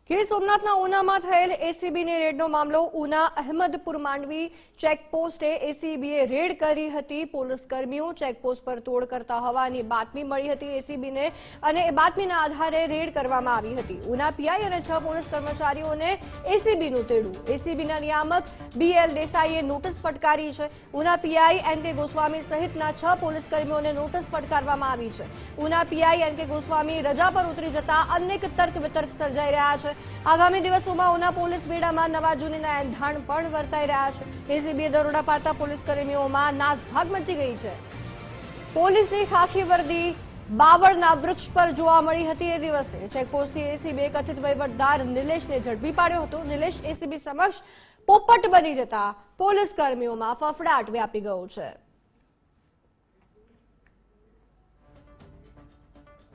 ગીર સોમનાથના ઉનામાં થયેલ એસીબીની રેડનો મામલો ઉના અહેમદપુર માંડવી ચેકપોસ્ટે એસીબીએ રેડ કરી હતી। પોલીસ કર્મીઓ ચેકપોસ્ટ પર તોડ કરતા હોવાની બાતમી મળી હતી એસીબીને અને એ બાતમીના આધારે રેડ કરવામાં આવી હતી। ઉના પીઆઈ અને 6 પોલીસ કર્મચારીઓને એસીબીનું તેડું। એસીબીના નિયામક બીએલ દેસાઈએ નોટિસ ફટકારી છે। ઉના પીઆઈ એનકે ગોસ્વામી સહિતના 6 પોલીસ કર્મીઓને નોટિસ ફટકારવામાં આવી છે। ઉના પીઆઈ એનકે ગોસ્વામી રજા પર ઉતરી જતા અનેક તર્ક વિતર્ક સર્જાઈ રહ્યા છે। આગામી દિવસોમાં ઉના પોલીસ બેડામાં નવા જૂનીના એંધાણ પણ વર્તાઈ રહ્યા છે। એસીબીએ દરોડા પાડતા પોલીસ કર્મીઓમાં નાસભાગ મચી ગઈ છે। પોલીસની ખાખી વર્દી બાવળના વૃક્ષ પર જોવા મળી હતી। એ દિવસે ચેકપોસ્ટથી એસીબીએ કથિત વહીવટદાર નિલેશને ઝડપી પાડ્યો હતો। નિલેશ એસીબી સમક્ષ પોપટ બની જતા પોલીસ કર્મીઓમાં ફફડાટ વ્યાપી ગયો છે।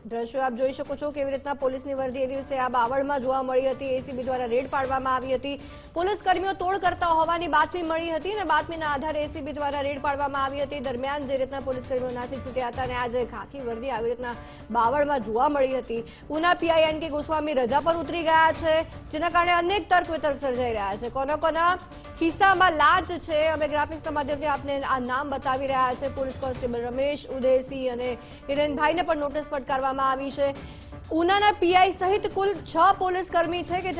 દ્રશ્યો આપ જોઈ શકો છો કેવી રીતના પોલીસની વર્દી એ દિવસે આ બાવળમાં જોવા મળી હતી। એસીબી દ્વારા રેડ પાડવામાં આવી હતી। પોલીસ કર્મીઓ તોડ કરતા હોવાની બાતમી મળી હતી અને બાતમીના આધારે એસીબી દ્વારા રેડ પાડવામાં આવી હતી। દરમિયાન જે રીતના પોલીસ કર્મીઓ નાસી છૂટ્યા હતા અને આજે ખાખી વર્દી આવી રીતના બાવળમાં જોવા મળી હતી। ઉના પીઆઈ એનકે ગોસ્વામી રજા પર ઉતરી ગયા છે, જેના કારણે અનેક તર્ક વિતર્ક સર્જાઈ રહ્યા છે। કોના ખિસ્સામાં લાંચ છે, અમે ગ્રાફિક્સના માધ્યમથી આપને આ નામ બતાવી રહ્યા છે। પોલીસ કોન્સ્ટેબલ રમેશ, ઉદયસિંહ અને હિરેનભાઈને પણ નોટિસ ફટકારવામાં આવી છે। ઉનાના પીઆઈ સહિત કુલ 6 પોલીસ કર્મી છે કે